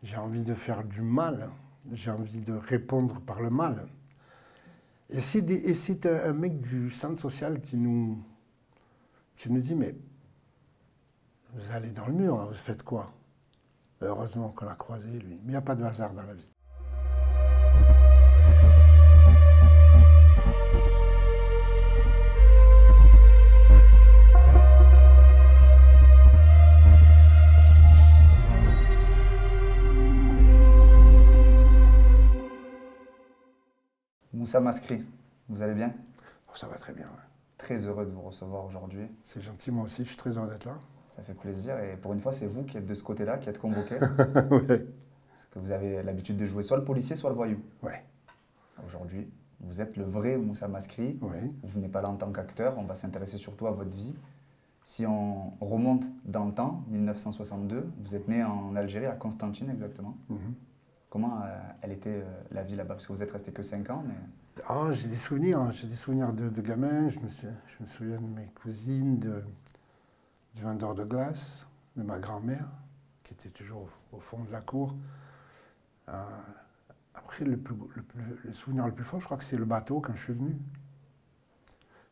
J'ai envie de faire du mal. J'ai envie de répondre par le mal. Et c'est un mec du centre social qui nous dit, mais vous allez dans le mur, hein, vous faites quoi? Heureusement qu'on l'a croisé, lui. Mais il n'y a pas de hasard dans la vie. Moussa Maskri, vous allez bien? Oh, ça va très bien. Ouais. Très heureux de vous recevoir aujourd'hui. C'est gentil, moi aussi, je suis très heureux d'être là. Ça fait plaisir et pour une fois, c'est vous qui êtes de ce côté-là, qui êtes convoqué. Ouais. Parce que vous avez l'habitude de jouer soit le policier, soit le voyou. Ouais. Aujourd'hui, vous êtes le vrai Moussa Maskri. Oui. Vous venez pas là en tant qu'acteur, on va s'intéresser surtout à votre vie. Si on remonte dans le temps, 1962, vous êtes né en Algérie, à Constantine exactement. Comment elle était la vie là-bas? Parce que vous êtes resté que 5 ans, mais... Ah, j'ai des souvenirs de gamin. Je me souviens de mes cousines, du vendeur de glace, de ma grand-mère, qui était toujours au fond de la cour. Après, le souvenir le plus fort, je crois que c'est le bateau quand je suis venu.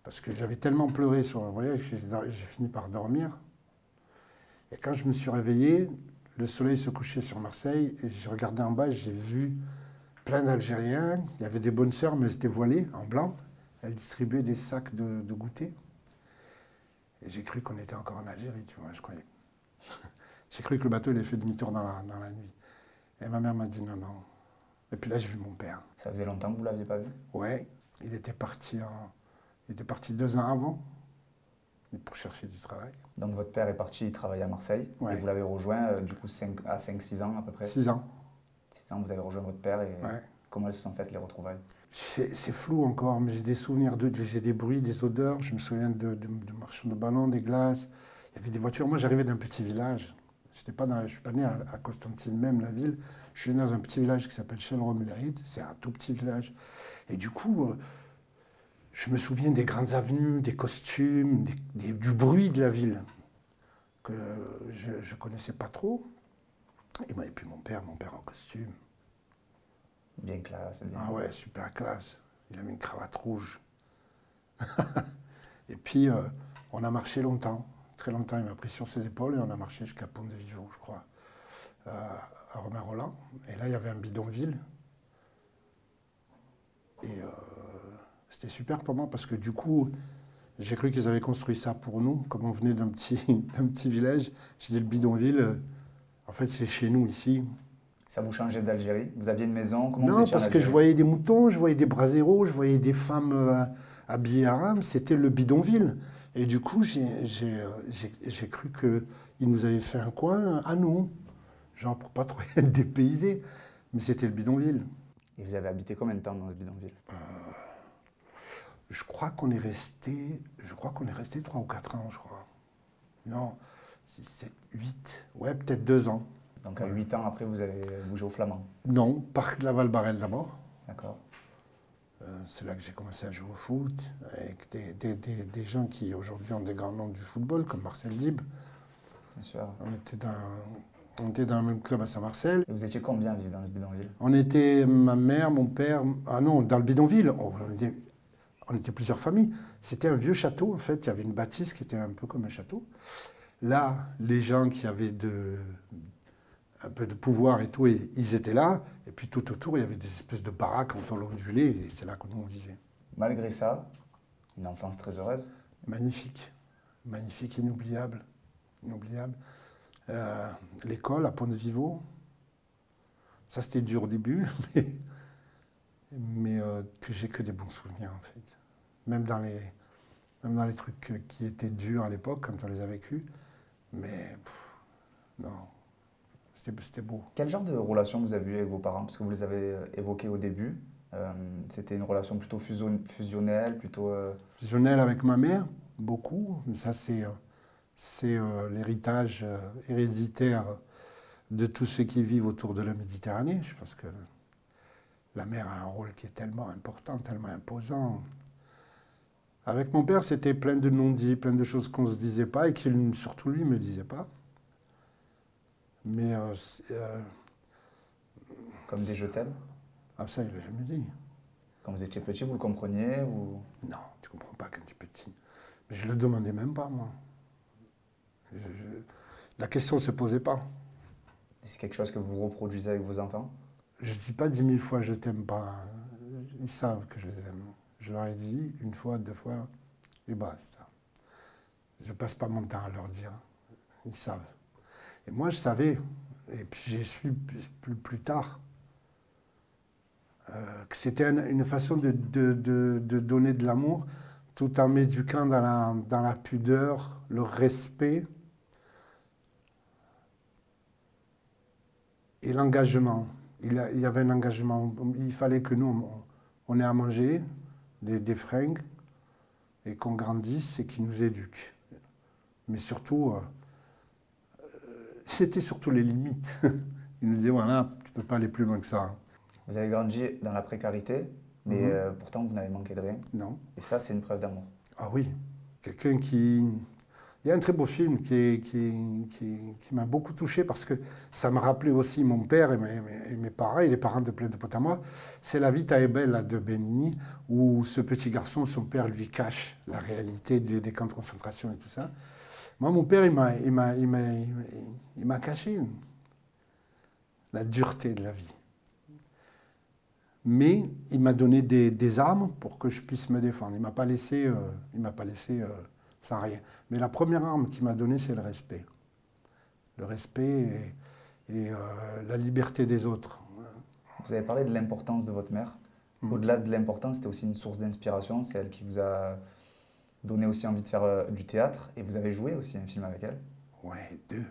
Parce que j'avais tellement pleuré sur le voyage que j'ai fini par dormir. Et quand je me suis réveillé, le soleil se couchait sur Marseille et je regardais en bas et j'ai vu plein d'Algériens. Il y avait des bonnes sœurs, mais elles étaient voilées en blanc. Elles distribuaient des sacs de goûter. Et j'ai cru qu'on était encore en Algérie, tu vois, je croyais. J'ai cru que le bateau il avait fait demi-tour dans la nuit. Et ma mère m'a dit non, non. Et puis là, j'ai vu mon père. Ça faisait longtemps que vous ne l'aviez pas vu? Ouais, il était parti 2 ans avant pour chercher du travail. Donc votre père est parti, il travaillait à Marseille, Ouais. et vous l'avez rejoint du coup à 5-6 ans à peu près? 6 ans. 6 ans, vous avez rejoint votre père et Ouais. comment elles se sont faites les retrouvailles? C'est flou encore, mais j'ai des souvenirs j'ai des bruits, des odeurs. Je me souviens de marchands de ballons, des glaces. Il y avait des voitures. Moi, j'arrivais d'un petit village. Je ne suis pas né à Constantine même, la ville. Je suis né dans un petit village qui s'appelle Chelrom-Léride. C'est un tout petit village. Et du coup, je me souviens des grandes avenues, des costumes, du bruit de la ville que je ne connaissais pas trop. Et puis mon père en costume. Bien classe. Bien... Ah ouais, super classe. Il avait une cravate rouge. Et puis, on a marché longtemps. Très longtemps, il m'a pris sur ses épaules et on a marché jusqu'à Pont-de-Vivaux, je crois, à Romain-Rolland. Et là, il y avait un bidonville. Et c'était super pour moi parce que du coup, j'ai cru qu'ils avaient construit ça pour nous. Comme on venait d'un petit village, j'ai dit le bidonville, en fait, c'est chez nous ici. Ça vous changeait d'Algérie? Vous aviez une maison? Comment vous Non, étiez parce que je voyais des moutons, je voyais des braseros, je voyais des femmes habillées arabes. C'était le bidonville. Et du coup, j'ai cru qu'ils nous avaient fait un coin à nous, genre pour pas trop être dépaysés. Mais c'était le bidonville. Et vous avez habité combien de temps dans ce bidonville? Je crois qu'on est resté 3 ou 4 ans, je crois. Non, 6, 7, 8, ouais, peut-être 2 ans. Donc à 8 ans après, vous avez bougé au Flamand? Non, Parc Laval-Barrel d'abord. D'accord. C'est là que j'ai commencé à jouer au foot, avec des gens qui aujourd'hui ont des grands noms du football, comme Marcel Dib. Bien sûr. On était dans le même club à Saint-Marcel. Et vous étiez combien à vivre dans ce bidonville? On était, ma mère, mon père... Ah non, dans le bidonville, on était plusieurs familles. C'était un vieux château, en fait. Il y avait une bâtisse qui était un peu comme un château. Là, les gens qui avaient un peu de pouvoir et tout, ils étaient là. Et puis tout autour, il y avait des espèces de baraques en tôle ondulée. Et c'est là que nous, on vivait. Malgré ça, une enfance très heureuse? Magnifique. Magnifique, inoubliable. Inoubliable. L'école à Pont-de-Vivaux, ça c'était dur au début, mais que j'ai que des bons souvenirs en fait. Même dans les trucs qui étaient durs à l'époque, quand on les a vécus. Mais non, c'était beau. Quel genre de relation vous avez eu avec vos parents? Parce que vous les avez évoqués au début. C'était une relation plutôt fusionnelle, plutôt... Fusionnelle avec ma mère, beaucoup. Ça c'est l'héritage héréditaire de tous ceux qui vivent autour de la Méditerranée. Je pense que la mer a un rôle qui est tellement important, tellement imposant. Avec mon père, c'était plein de non-dits, plein de choses qu'on ne se disait pas et qu'il, surtout lui, ne me disait pas. Mais Comme des je t'aime? Ah, ça, il l'a jamais dit. Quand vous étiez petit, vous le compreniez ou... Non, tu comprends pas quand tu es petit. Mais je le demandais même pas, moi. La question ne se posait pas. C'est quelque chose que vous reproduisez avec vos enfants? Je dis pas 10 000 fois je t'aime pas. Ils savent que je les aime. Je leur ai dit une fois, deux fois, et basta. Je passe pas mon temps à leur dire. Ils savent. Et moi, je savais, et puis j'ai su plus tard, que c'était une façon de donner de l'amour tout en m'éduquant dans la pudeur, le respect et l'engagement. Il y avait un engagement. Il fallait que nous, on ait à manger, des fringues, et qu'on grandisse et qu'ils nous éduquent. Mais surtout, c'était surtout les limites. Il nous disait, voilà, tu ne peux pas aller plus loin que ça. Vous avez grandi dans la précarité, mais pourtant vous n'avez manqué de rien. Non. Et ça, c'est une preuve d'amour. Ah oui. Quelqu'un qui... Il y a un très beau film qui m'a beaucoup touché parce que ça m'a rappelé aussi mon père et mes parents, et les parents de Plein de potes à moi. C'est La Vita è bella de Benigni, où ce petit garçon, son père lui cache la réalité des camps de concentration et tout ça. Moi, mon père, il m'a caché la dureté de la vie. Mais il m'a donné des armes pour que je puisse me défendre. Il ne m'a pas laissé, sans rien. Mais la première arme qu'il m'a donnée, c'est le respect. Le respect et la liberté des autres. Vous avez parlé de l'importance de votre mère. Au-delà de l'importance, c'était aussi une source d'inspiration. C'est elle qui vous a donné aussi envie de faire du théâtre. Et vous avez joué aussi un film avec elle. Ouais, deux.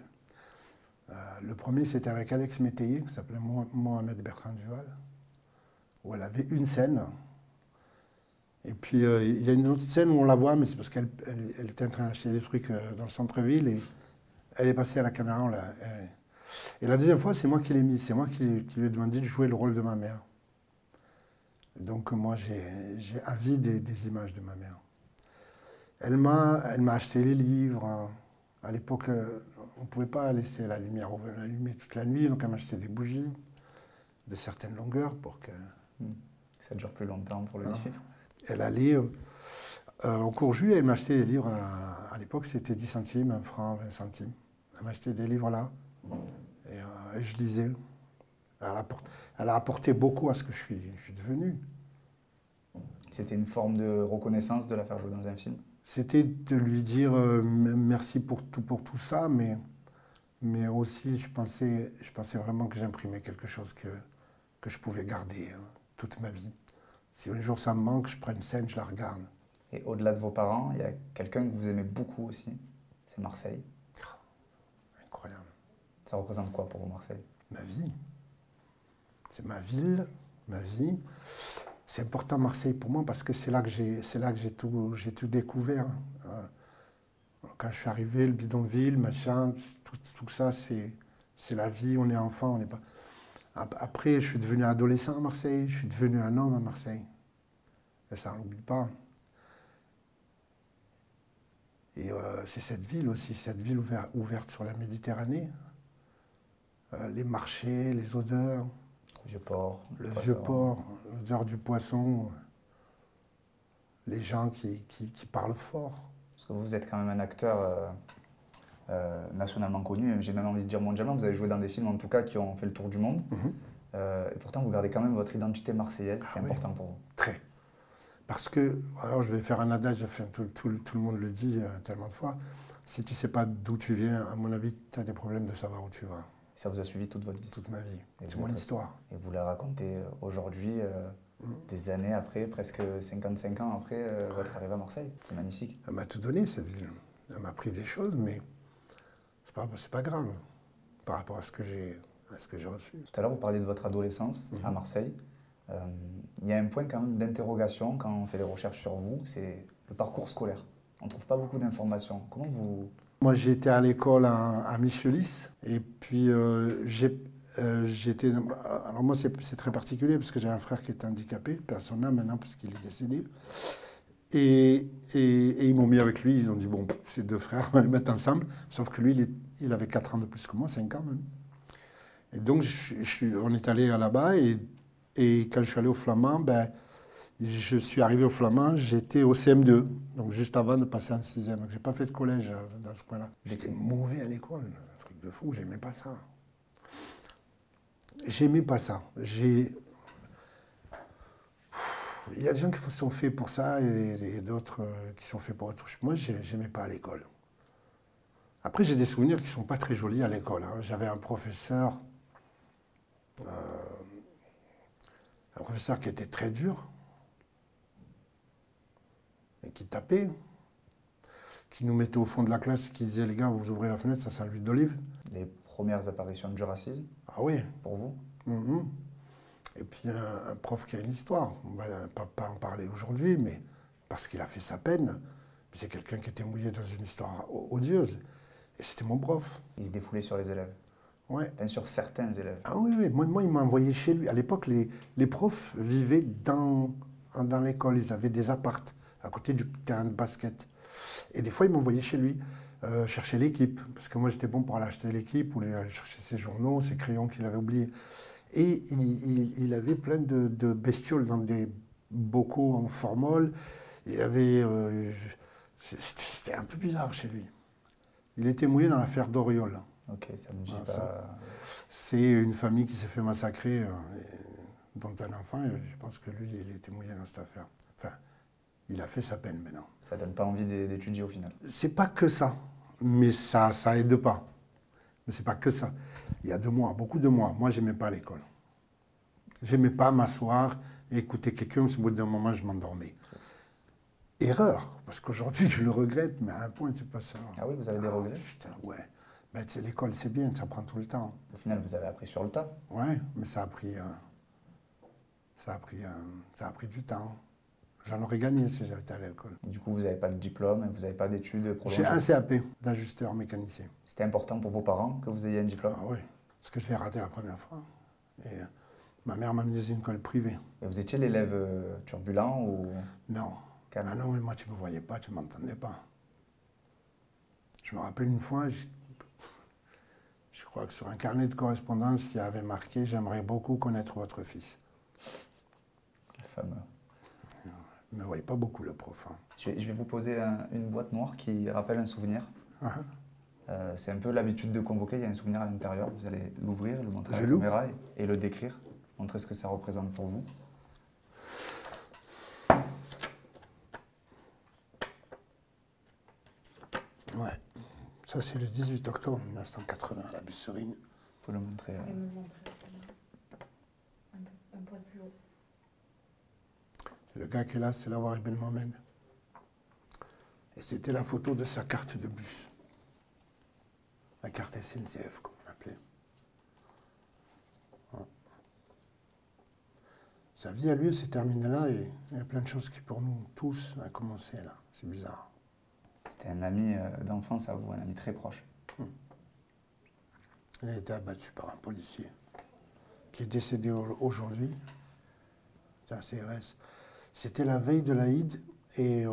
Le premier, c'était avec Alex Métayer, qui s'appelait Mohamed Bertrand Duval, où elle avait une scène. Et puis, il y a une autre scène où on la voit, mais c'est parce qu'elle était en train d'acheter des trucs dans le centre-ville et elle est passée à la caméra. Et la deuxième fois, c'est moi qui l'ai mise. C'est moi qui lui ai demandé de jouer le rôle de ma mère. Donc, moi, j'ai envie des images de ma mère. Elle m'a acheté les livres. À l'époque, on ne pouvait pas laisser la lumière allumée toute la nuit, donc elle m'a acheté des bougies de certaines longueurs pour que... Ça dure plus longtemps pour le livre. Elle allait au Courju, elle m'achetait des livres, à l'époque c'était 10 centimes, 1 franc, 20 centimes. Elle m'achetait des livres là, et je lisais. Elle a apporté beaucoup à ce que je suis devenu. C'était une forme de reconnaissance de la faire jouer dans un film? C'était de lui dire merci pour tout ça, mais aussi je pensais vraiment que j'imprimais quelque chose que je pouvais garder toute ma vie. Si un jour ça me manque, je prends une scène, je la regarde. Et au-delà de vos parents, il y a quelqu'un que vous aimez beaucoup aussi, c'est Marseille. Incroyable. Ça représente quoi pour vous, Marseille? Ma vie. C'est ma ville, ma vie. C'est important Marseille pour moi parce que c'est là que j'ai tout découvert. Quand je suis arrivé, le bidonville, machin, tout ça, c'est la vie, on est enfant, on n'est pas... Après, je suis devenu adolescent à Marseille, je suis devenu un homme à Marseille. Et ça, on ne l'oublie pas. Et c'est cette ville aussi, cette ville ouverte sur la Méditerranée. Les marchés, les odeurs. Vieux-Port. Le Vieux-Port, l'odeur du poisson. Les gens qui parlent fort. Parce que vous êtes quand même un acteur nationalement connu, j'ai même envie de dire mondialement. Vous avez joué dans des films en tout cas qui ont fait le tour du monde. Et pourtant, vous gardez quand même votre identité marseillaise. C'est important pour vous. Très. Parce que, alors je vais faire un adage, tout le monde le dit tellement de fois, si tu ne sais pas d'où tu viens, à mon avis, tu as des problèmes de savoir où tu vas. Ça vous a suivi toute votre vie? Toute ma vie. C'est mon histoire. Et vous la racontez aujourd'hui, des années après, presque 55 ans après votre arrivée à Marseille. C'est magnifique. Elle m'a tout donné, cette ville. Elle m'a appris des choses, mais c'est pas grave par rapport à ce que j'ai reçu. Tout à l'heure, vous parliez de votre adolescence à Marseille. Il y a un point quand même d'interrogation quand on fait des recherches sur vous, c'est le parcours scolaire. On ne trouve pas beaucoup d'informations. Comment vous... Moi, j'ai été à l'école à Michelis, et puis j'étais... Alors moi, c'est très particulier, parce que j'ai un frère qui est handicapé, personne n'a maintenant, parce qu'il est décédé. Et ils m'ont mis avec lui, ils ont dit, bon, c'est deux frères, on va les mettre ensemble. Sauf que lui, il avait 4 ans de plus que moi, 5 ans même. Et donc, on est allé là-bas et quand je suis allé au Flamand, ben, je suis arrivé au Flamand, j'étais au CM2, donc juste avant de passer en 6e. Donc, j'ai pas fait de collège dans ce coin-là. J'étais mauvais à l'école, un truc de fou, j'aimais pas ça. J'aimais pas ça. Il y a des gens qui sont faits pour ça et d'autres qui sont faits pour autre chose. Moi, j'aimais pas à l'école. Après, j'ai des souvenirs qui sont pas très jolis à l'école. Hein. J'avais un professeur qui était très dur et qui tapait, qui nous mettait au fond de la classe et qui disait, les gars, vous ouvrez la fenêtre, ça sent l'huile d'olive. Les premières apparitions du racisme, Ah oui. pour vous? Et puis un prof qui a une histoire, on va pas en parler aujourd'hui, mais parce qu'il a fait sa peine, c'est quelqu'un qui était mouillé dans une histoire odieuse. Et c'était mon prof. Il se défoulait sur les élèves? Ouais. Même sur certains élèves? Ah oui, oui. Moi, il m'a envoyé chez lui. À l'époque, les profs vivaient dans l'école, ils avaient des appartes à côté du terrain de basket. Et des fois, il m'envoyait chez lui chercher l'équipe, parce que moi, j'étais bon pour aller acheter l'équipe, ou aller chercher ses journaux, ses crayons qu'il avait oubliés. Et il avait plein de bestioles dans des bocaux en formol. Il avait... c'était un peu bizarre chez lui. Il était mouillé dans l'affaire d'Oriol. Ok, ça me dit pas... C'est une famille qui s'est fait massacrer, dont un enfant, et je pense que lui, il était mouillé dans cette affaire. Enfin, il a fait sa peine maintenant. Ça donne pas envie d'étudier au final? C'est pas que ça, mais ça aide pas. Mais c'est pas que ça. Il y a 2 mois, beaucoup de mois, moi, j'aimais pas l'école. J'aimais pas m'asseoir et écouter quelqu'un, au bout d'un moment, je m'endormais. Erreur, parce qu'aujourd'hui, je le regrette, mais à un point, c'est pas ça. Ah oui, vous avez des regrets? Putain, ouais. Ben, tu sais, l'école, c'est bien, ça prend tout le temps. Au final, vous avez appris sur le tas? Ouais, mais ça a pris du temps. J'en aurais gagné si j'avais été à l'école. Du coup, vous n'avez pas de diplôme, vous n'avez pas d'études prolongées? J'ai un CAP d'ajusteur mécanicien. C'était important pour vos parents que vous ayez un diplôme? Ah oui, parce que je l'ai raté la première fois. Et ma mère m'a mis dans une école privée. Et vous étiez l'élève turbulent ou... Non. Calme? Ah non, mais moi, tu ne me voyais pas, tu ne m'entendais pas. Je me rappelle une fois, je crois que sur un carnet de correspondance, il y avait marqué « J'aimerais beaucoup connaître votre fils ». Le fameux. Il ne me voyait pas beaucoup, le prof. Hein. Je vais vous poser une boîte noire qui rappelle un souvenir. C'est un peu l'habitude de convoquer, il y a un souvenir à l'intérieur. Vous allez l'ouvrir, le montrer à la caméra et le décrire, montrer ce que ça représente pour vous. Ouais, ça c'est le 18 octobre 1980 à la Busserine. Vous pouvez le montrer. Un poil plus haut. Le gars qui est là, c'est Lawari Ben Mohamed. Et c'était la photo de sa carte de bus. La carte SNCF, comme on l'appelait. Ouais. Sa vie à lui, s'est terminée là et il y a plein de choses qui, pour nous tous, ont commencé là. C'est bizarre. C'était un ami d'enfance à vous, un ami très proche. Il a été abattu par un policier qui est décédé aujourd'hui. C'est un CRS. C'était la veille de l'Aïd et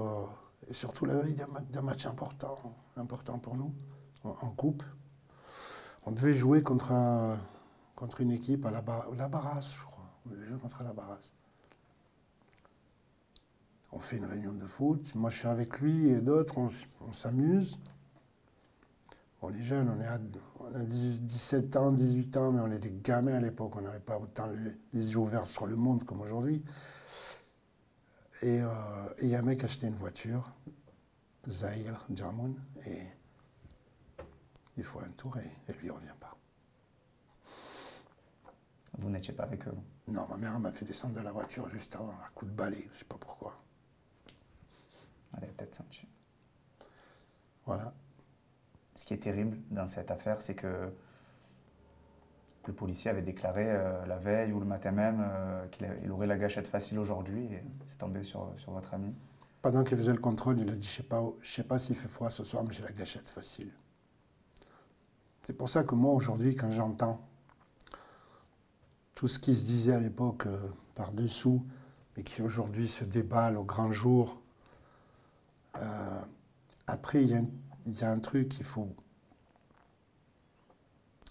surtout la veille d'un match important pour nous, en coupe. On devait jouer contre une équipe à la Barras, je crois. On devait jouer contre la Barras. On fait une réunion de foot. Moi, je suis avec lui et d'autres. On s'amuse. On est jeunes, on a 17 ans, 18 ans, mais on était gamins à l'époque. On n'avait pas autant les yeux ouverts sur le monde comme aujourd'hui. Et il y a un mec qui a acheté une voiture, Zahir Djamoun, et il faut un tour et lui, il ne revient pas. Vous n'étiez pas avec eux? Non, ma mère m'a fait descendre de la voiture juste avant, à coup de balai, je ne sais pas pourquoi. Elle avait peut-être senti. Voilà. Ce qui est terrible dans cette affaire, c'est que le policier avait déclaré la veille ou le matin même qu'il aurait la gâchette facile aujourd'hui et c'est tombé sur votre ami. Pendant qu'il faisait le contrôle, il a dit, je sais pas s'il fait froid ce soir, mais j'ai la gâchette facile. C'est pour ça que moi, aujourd'hui, quand j'entends tout ce qui se disait à l'époque par-dessous, mais qui aujourd'hui se déballe au grand jour, après, il y a un truc qu'il faut...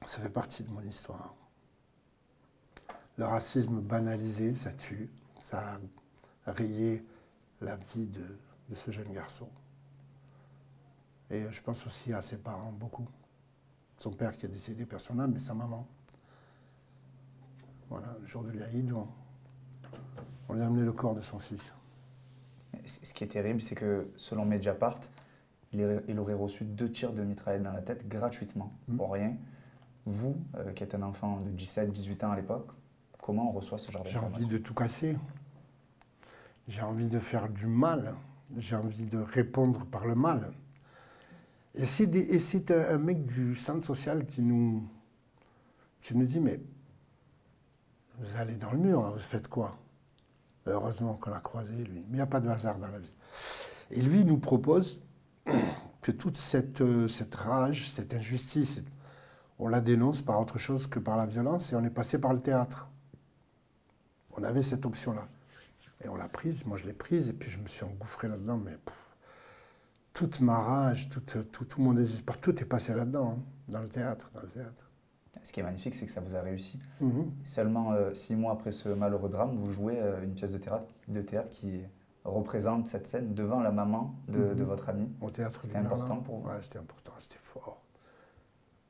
Ça fait partie de mon histoire. Le racisme banalisé, ça tue. Ça a rayé la vie de ce jeune garçon. Et je pense aussi à ses parents, beaucoup. Son père qui est décédé, personne n'a, mais sa maman. Voilà, le jour de l'Aïd, on lui a amené le corps de son fils. Ce qui est terrible, c'est que selon Mediapart, il aurait reçu 2 tirs de mitraillette dans la tête gratuitement, pour rien. Vous, qui êtes un enfant de 17-18 ans à l'époque, comment on reçoit ce genre d'informations? J'ai envie de tout casser. J'ai envie de faire du mal. J'ai envie de répondre par le mal. Et c'est un mec du centre social qui nous dit, mais vous allez dans le mur, hein, vous faites quoi? Heureusement qu'on l'a croisé, lui. Mais il n'y a pas de hasard dans la vie. Et lui, il nous propose que toute cette rage, cette injustice, on la dénonce par autre chose que par la violence, et on est passé par le théâtre. On avait cette option-là. Et on l'a prise, moi je l'ai prise, et puis je me suis engouffré là-dedans, mais toute ma rage, tout mon désespoir, tout est passé là-dedans, hein, dans le théâtre. Ce qui est magnifique, c'est que ça vous a réussi. Seulement 6 mois après ce malheureux drame, vous jouez une pièce de théâtre qui représente cette scène devant la maman de votre ami. Au théâtre. C'était important pour vous? Ouais, c'était important, c'était fort.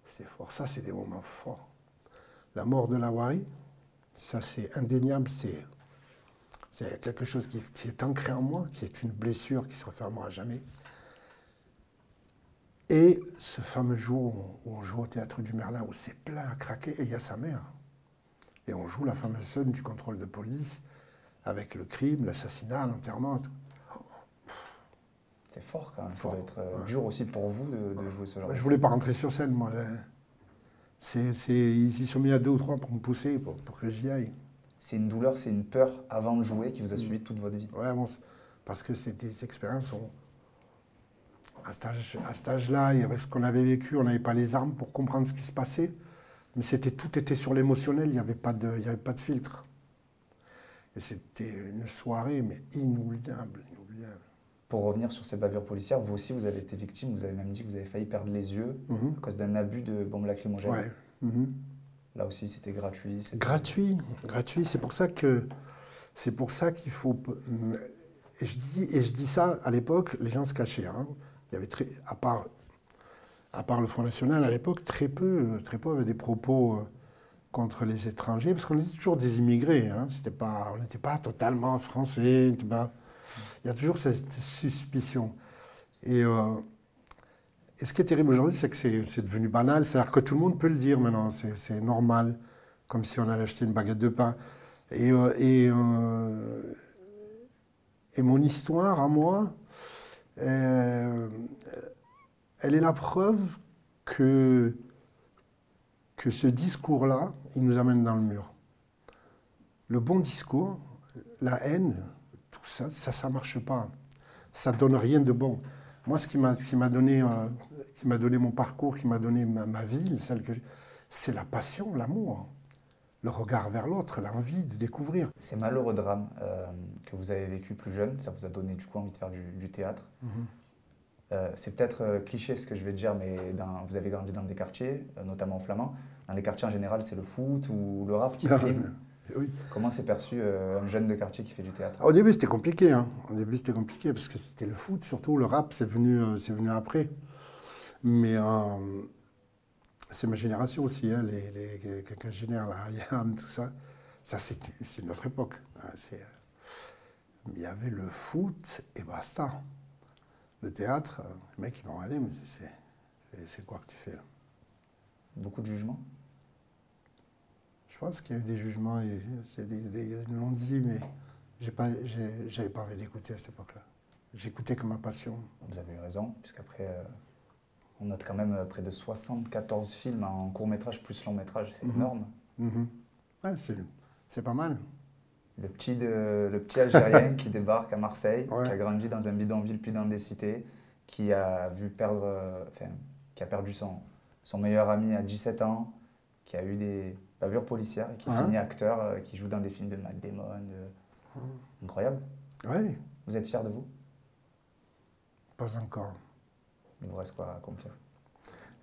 C'était fort. Ça, c'est des moments forts. La mort de Lawari, ça c'est indéniable, c'est quelque chose qui est ancré en moi, qui est une blessure qui se refermera jamais. Et ce fameux jour où on joue au Théâtre du Merlin, où c'est plein à craquer, et il y a sa mère. Et on joue la fameuse scène du contrôle de police, avec le crime, l'assassinat, l'enterrement. C'est fort quand même, ça doit être dur aussi pour vous de jouer ce genre de Je scène. voulais pas rentrer sur scène, moi. Ils y sont mis à 2 ou 3 pour me pousser, pour que j'y aille. C'est une douleur, c'est une peur avant de jouer qui vous a suivi toute votre vie. Ouais, bon, parce que c'était des expériences... À cet âge-là, il y avait ce qu'on avait vécu, on n'avait pas les armes pour comprendre ce qui se passait, mais tout était sur l'émotionnel, il n'y avait pas de filtre. Et c'était une soirée, mais inoubliable. Pour revenir sur ces bavures policières, vous aussi, vous avez été victime, vous avez même dit que vous avez failli perdre les yeux à cause d'un abus de bombes lacrymogènes. Ouais. Là aussi, c'était gratuit. Gratuit, c'est pour ça qu'il faut... Et je dis ça, à l'époque, les gens se cachaient. Hein. Il y avait à part le Front National, à l'époque, très peu avaient des propos contre les étrangers, parce qu'on était toujours des immigrés. Hein. On n'était pas totalement français. Il y a toujours cette suspicion. Et ce qui est terrible aujourd'hui, c'est que c'est devenu banal. C'est-à-dire que tout le monde peut le dire maintenant. C'est normal, comme si on allait acheter une baguette de pain. Et mon histoire, à moi, elle est la preuve que ce discours-là, il nous amène dans le mur. Le bon discours, la haine, tout ça, ça marche pas. Ça donne rien de bon. Moi, ce qui m'a donné mon parcours, qui m'a donné ma vie, c'est la passion, l'amour. Le regard vers l'autre, l'envie de découvrir. Ces malheureux drames que vous avez vécu plus jeune, ça vous a donné du coup envie de faire du théâtre. C'est peut-être cliché ce que je vais dire, mais vous avez grandi dans des quartiers, notamment flamands. Dans les quartiers en général, c'est le foot ou le rap qui prime. Oui. Comment s'est perçu un jeune de quartier qui fait du théâtre? Au début, c'était compliqué. Hein. Au début, c'était compliqué parce que c'était le foot, surtout. Le rap, c'est venu après. Mais c'est ma génération aussi, hein, les quinquagénaires, là, IAM, tout ça. Ça, c'est notre époque. Il y avait le foot et basta. Le théâtre, les mecs, ils m'ont regardé, mais c'est quoi que tu fais là? Beaucoup de jugements? Je pense qu'il y a eu des jugements, ils l'ont dit, mais j'avais pas envie d'écouter à cette époque-là. J'écoutais comme ma passion. Vous avez eu raison, puisqu'après, on note quand même près de 74 films en court-métrage plus long-métrage, c'est énorme. Ouais, c'est pas mal. Le petit Algérien qui débarque à Marseille, Ouais. qui a grandi dans un bidonville puis dans des cités, qui a perdu son meilleur ami à 17 ans, qui a eu des bavures policières et qui finit acteur, qui joue dans des films de Matt Damon. Incroyable. Oui, Vous êtes fier de vous? pas encore. Il vous reste quoi à accomplir?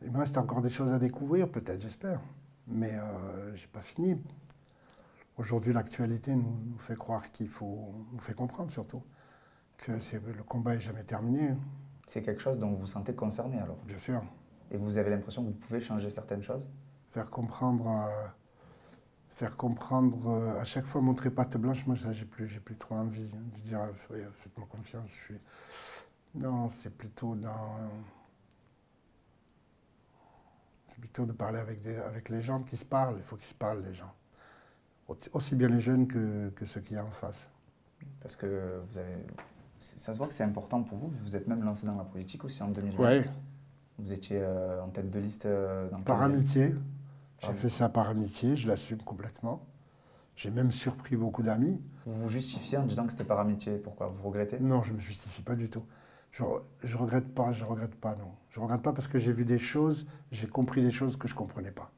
Il me reste encore des choses à découvrir, peut-être, j'espère. Mais j'ai pas fini. aujourd'hui, l'actualité nous fait croire nous fait comprendre surtout, que le combat n'est jamais terminé, C'est quelque chose dont vous vous sentez concerné alors. bien sûr. Et vous avez l'impression que vous pouvez changer certaines choses? Faire comprendre, à chaque fois, montrer patte blanche, moi, ça, j'ai plus trop envie de dire, faites-moi confiance. Non, c'est plutôt de parler avec les gens qui se parlent. Il faut qu'ils se parlent, les gens. Aussi bien les jeunes que ceux qui y a en face. Parce que ça se voit que c'est important pour vous. Vous êtes même lancé dans la politique aussi en 2020. Ouais, Vous étiez en tête de liste dans le par cadre- amitié. J'ai Par- fait ça par amitié, je l'assume complètement. J'ai même surpris beaucoup d'amis. Vous vous justifiez en disant que c'était par amitié. Pourquoi? Vous regrettez? Non, je ne me justifie pas du tout. Je regrette pas, non. Je regrette pas parce que j'ai vu des choses, j'ai compris des choses que je ne comprenais pas.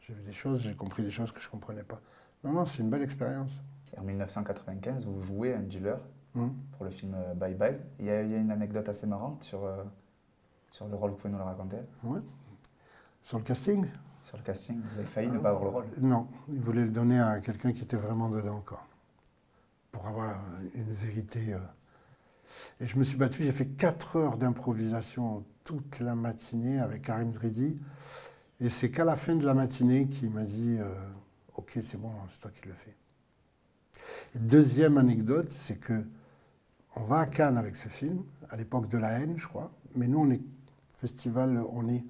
J'ai vu des choses, j'ai compris des choses que je ne comprenais pas. Non, c'est une belle expérience. Et en 1995, vous jouez un dealer Hum. pour le film Bye Bye. Il y a une anecdote assez marrante sur le rôle. Vous pouvez nous le raconter? Ouais. Sur le casting, Sur le casting, vous avez failli ne pas avoir le rôle. non, ils voulaient le donner à quelqu'un qui était vraiment dedans, quoi. Pour avoir une vérité. Et je me suis battu, j'ai fait 4 heures d'improvisation toute la matinée avec Karim Dridi. Et c'est qu'à la fin de la matinée qu'il m'a dit ok, c'est bon, c'est toi qui le fais. Et deuxième anecdote, c'est que on va à Cannes avec ce film, à l'époque de La Haine, je crois. Mais nous, on est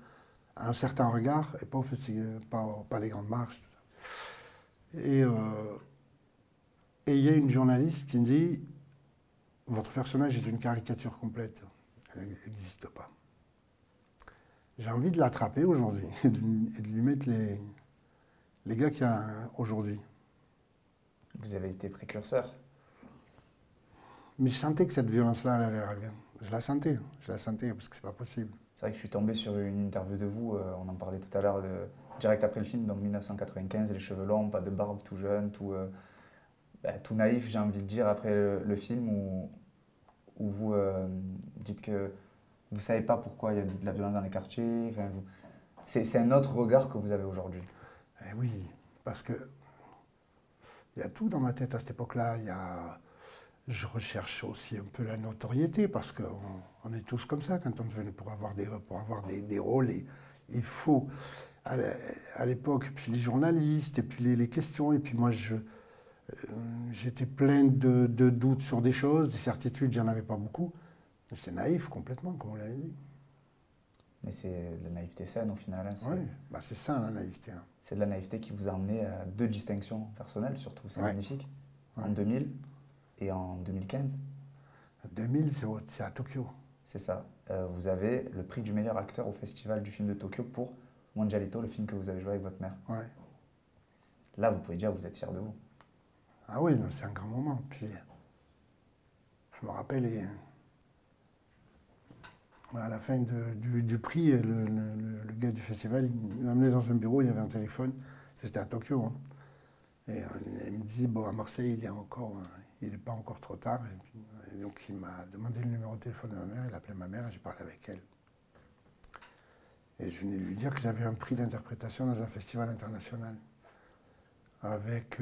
à un certain regard et pas au festival, pas les grandes marches. Tout ça. Et il y a une journaliste qui me dit votre personnage est une caricature complète. Elle n'existe pas. J'ai envie de l'attraper aujourd'hui et de lui mettre les gars qu'il y a aujourd'hui. Vous avez été précurseur. Mais je sentais que cette violence-là, elle allait arriver. Je la sentais, parce que c'est pas possible. C'est vrai que je suis tombé sur une interview de vous, on en parlait tout à l'heure, direct après le film, donc 1995, les cheveux longs, pas de barbe, tout jeune, tout naïf, j'ai envie de dire, après le film où vous dites que vous ne savez pas pourquoi il y a de la violence dans les quartiers. Enfin, c'est un autre regard que vous avez aujourd'hui. Eh oui, parce que il y a tout dans ma tête à cette époque-là. Je recherche aussi un peu la notoriété, parce qu'on est tous comme ça quand on venait pour avoir des rôles. Et il faut, à l'époque, puis les journalistes, et puis les questions, et puis moi, j'étais plein de doutes sur des choses, des certitudes, j'en avais pas beaucoup. C'est naïf complètement, comme on l'avait dit. Mais c'est de la naïveté saine au final. Hein, Oui, bah c'est ça la naïveté. Hein. C'est de la naïveté qui vous a amené à 2 distinctions personnelles surtout, c'est magnifique. Ouais. En 2000 et en 2015. 2000, c'est à Tokyo. C'est ça. Vous avez le prix du meilleur acteur au Festival du film de Tokyo pour Mondialito, le film que vous avez joué avec votre mère. Ouais. Là, vous pouvez dire que vous êtes fier de vous. Ah oui, c'est un grand moment. Puis, je me rappelle, à la fin du prix, le gars du festival, il m'a amené dans un bureau, il y avait un téléphone. J'étais à Tokyo. Hein. Et il me dit, bon, à Marseille, il n'est pas encore trop tard. Et donc, il m'a demandé le numéro de téléphone de ma mère. Il appelait ma mère et j'ai parlé avec elle. Et je venais de lui dire que j'avais un prix d'interprétation dans un festival international. Avec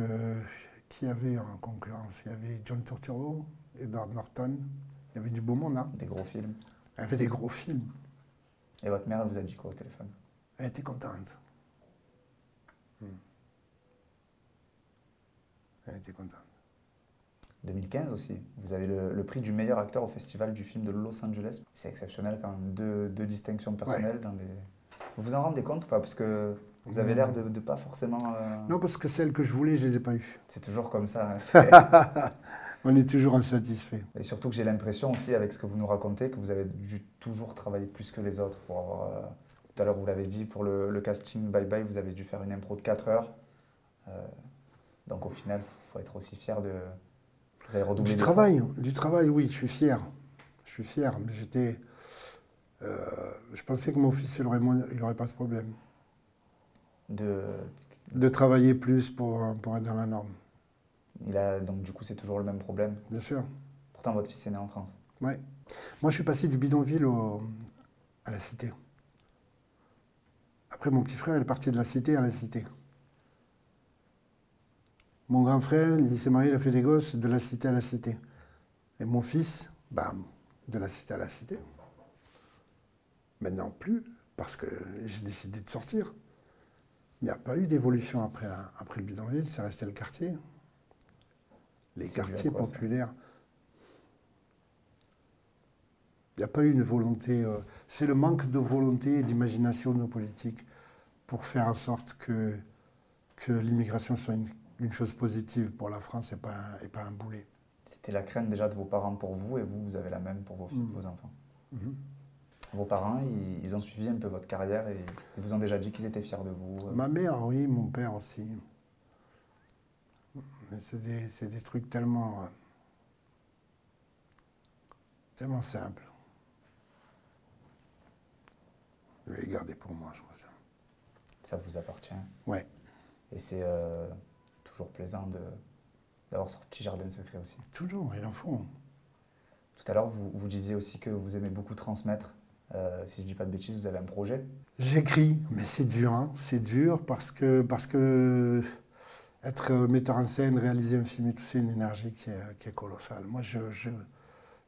qui y avait en concurrence? Il y avait John Turturro, Edward Norton. Il y avait du beau monde, hein. Des gros films. Il y avait des gros films. Et votre mère, elle vous a dit quoi au téléphone? Elle était contente. Elle était contente. 2015 aussi, vous avez le prix du meilleur acteur au Festival du film de Los Angeles. C'est exceptionnel quand même, deux distinctions personnelles. Vous vous en rendez compte ou pas? Parce que vous avez l'air de pas forcément... Non, parce que celles que je voulais, je ne les ai pas eues. C'est toujours comme ça. Hein. On est toujours insatisfait. Et surtout que j'ai l'impression aussi, avec ce que vous nous racontez, que vous avez dû toujours travailler plus que les autres pour avoir... tout à l'heure, vous l'avez dit, pour le casting Bye Bye, vous avez dû faire une impro de 4 heures. Donc au final, il faut être aussi fier de... Vous avez redoublé Du travail, oui, je suis fier. Je suis fier, mais j'étais... je pensais que mon fils, il n'aurait pas ce problème. De travailler plus pour être dans la norme. Donc du coup, c'est toujours le même problème. Bien sûr. Pourtant, votre fils est né en France. Ouais. Moi, je suis passé du bidonville à la cité. Après, mon petit frère est parti de la cité à la cité. Mon grand frère, il s'est marié, il a fait des gosses de la cité à la cité. Et mon fils, bam, de la cité à la cité. Maintenant plus, parce que j'ai décidé de sortir. Il n'y a pas eu d'évolution après le bidonville, c'est resté le quartier. Les quartiers populaires. Il n'y a pas eu une volonté. C'est le manque de volonté et d'imagination de nos politiques pour faire en sorte que l'immigration soit une chose positive pour la France et pas un boulet. C'était la crainte déjà de vos parents pour vous et vous avez la même pour vos enfants. Vos parents, ils ont suivi un peu votre carrière et ils vous ont déjà dit qu'ils étaient fiers de vous. Ma mère, oui, mon père aussi. Mais c'est des trucs tellement simples. Je vais les garder pour moi, je crois ça. Ça vous appartient. Ouais. Et c'est toujours plaisant d'avoir ce petit jardin secret aussi. Toujours, il en faut. Tout à l'heure, vous disiez aussi que vous aimez beaucoup transmettre. Si je ne dis pas de bêtises, vous avez un projet? J'écris, mais c'est dur, hein. C'est dur parce que être metteur en scène, réaliser un film et tout, c'est une énergie qui est colossale. Moi, je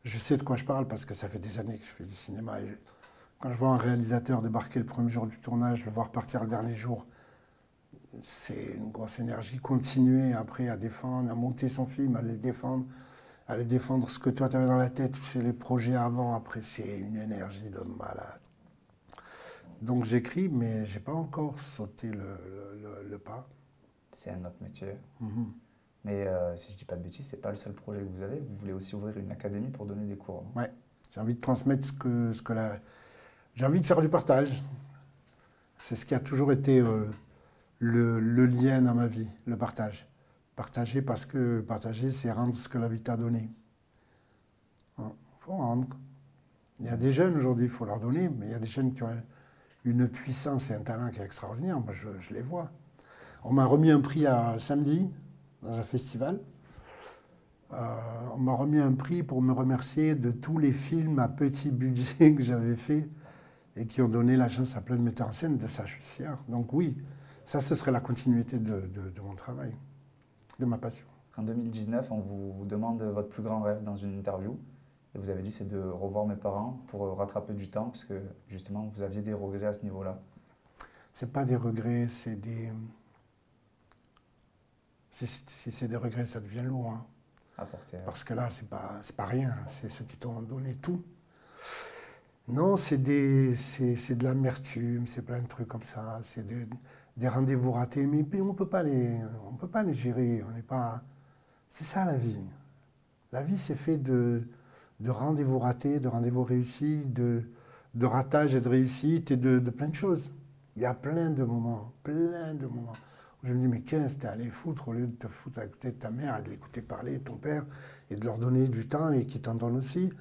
sais de quoi je parle parce que ça fait des années que je fais du cinéma. Et quand je vois un réalisateur débarquer le premier jour du tournage, le voir partir le dernier jour, c'est une grosse énergie. Continuer après à défendre, à monter son film, à aller défendre ce que toi tu avais dans la tête, c'est les projets avant, après, c'est une énergie de malade. Donc j'écris, mais j'ai pas encore sauté le pas. C'est un autre métier. Mais si je ne dis pas de bêtises, ce n'est pas le seul projet que vous avez. Vous voulez aussi ouvrir une académie pour donner des cours. Ouais, j'ai envie de transmettre j'ai envie de faire du partage. C'est ce qui a toujours été le lien dans ma vie, le partage. Partager parce que partager, c'est rendre ce que la vie t'a donné. Il faut rendre. Il y a des jeunes aujourd'hui, il faut leur donner, mais il y a des jeunes qui ont une puissance et un talent qui est extraordinaire. Moi, je les vois. On m'a remis un prix samedi, dans un festival. On m'a remis un prix pour me remercier de tous les films à petit budget que j'avais fait et qui ont donné la chance à plein de metteurs en scène. De ça, je suis fier. Donc oui, ça, ce serait la continuité de mon travail, de ma passion. En 2019, on vous demande votre plus grand rêve dans une interview. Et vous avez dit, c'est de revoir mes parents pour rattraper du temps, parce que justement, vous aviez des regrets à ce niveau-là. C'est pas des regrets, c'est des... Si c'est des regrets, ça devient lourd. Hein. Apporter. Parce que là, c'est pas rien, c'est ceux qui t'ont donné tout. Non, c'est de l'amertume, c'est plein de trucs comme ça, c'est des rendez-vous ratés, mais on peut pas les gérer, on n'est pas... C'est ça la vie. La vie, c'est fait de rendez-vous ratés, de rendez-vous réussis, de ratage et de réussite et de plein de choses. Il y a plein de moments où je me dis, mais qu'est-ce que t'es allé foutre au lieu de te foutre à côté de ta mère et de l'écouter parler, de ton père, et de leur donner du temps et qu'ils t'en donnent aussi.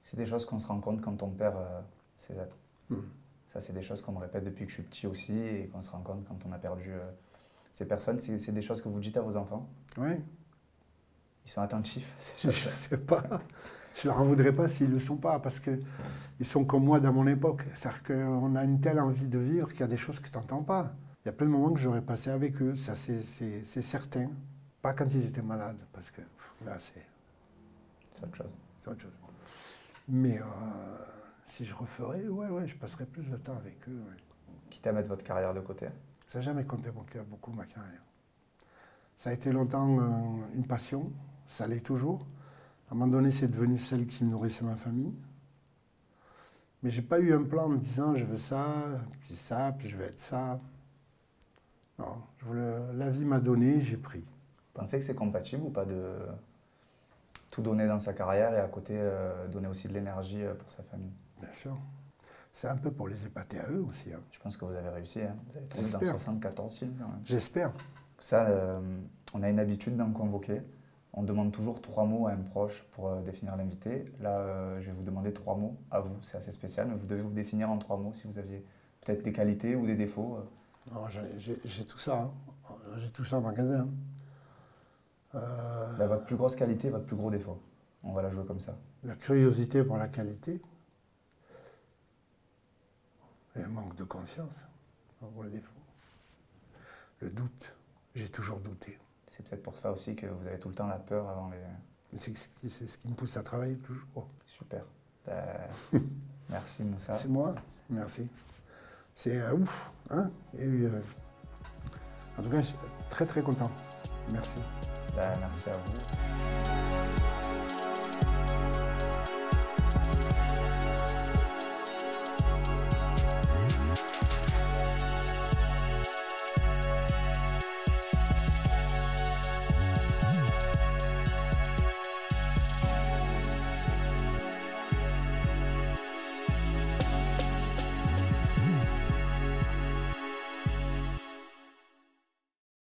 C'est des choses qu'on se rend compte quand on perd ses êtres. Ça, c'est des choses qu'on me répète depuis que je suis petit aussi et qu'on se rend compte quand on a perdu ces personnes. C'est des choses que vous dites à vos enfants? Oui. Ils sont attentifs? Je ne sais pas. Je ne leur en voudrais pas s'ils ne le sont pas, parce qu'ils sont comme moi dans mon époque. C'est-à-dire qu'on a une telle envie de vivre qu'il y a des choses que tu n'entends pas. Il y a plein de moments que j'aurais passé avec eux, ça c'est certain. Pas quand ils étaient malades, parce que là c'est autre chose. C'est autre chose. Mais si je referais, ouais, je passerais plus de temps avec eux. Ouais. Quitte à mettre votre carrière de côté? Ça n'a jamais compté beaucoup ma carrière. Ça a été longtemps une passion, ça l'est toujours. À un moment donné, c'est devenu celle qui nourrissait ma famille. Mais j'ai pas eu un plan en me disant je veux ça, puis je vais être ça. Non, la vie m'a donné, j'ai pris. Vous pensez que c'est compatible ou pas de tout donner dans sa carrière et à côté donner aussi de l'énergie pour sa famille? Bien sûr. C'est un peu pour les épater à eux aussi. Hein. Je pense que vous avez réussi. Hein. Vous avez tourné dans 74 films quand même. J'espère. Ça, on a une habitude d'en convoquer. On demande toujours 3 mots à un proche pour définir l'invité. Là, je vais vous demander 3 mots à vous. C'est assez spécial, mais vous devez vous définir en 3 mots si vous aviez peut-être des qualités ou des défauts. Non, j'ai tout ça. Hein. J'ai tout ça en magasin. Votre plus grosse qualité, votre plus gros défaut. On va la jouer comme ça. La curiosité pour la qualité. Et le manque de confiance pour le défaut. Le doute. J'ai toujours douté. C'est peut-être pour ça aussi que vous avez tout le temps la peur avant les... Mais c'est ce qui me pousse à travailler toujours. Super. Merci Moussa. C'est moi, merci. C'est ouf. Hein? Et, en tout cas, je suis très très content. Merci. Merci à vous.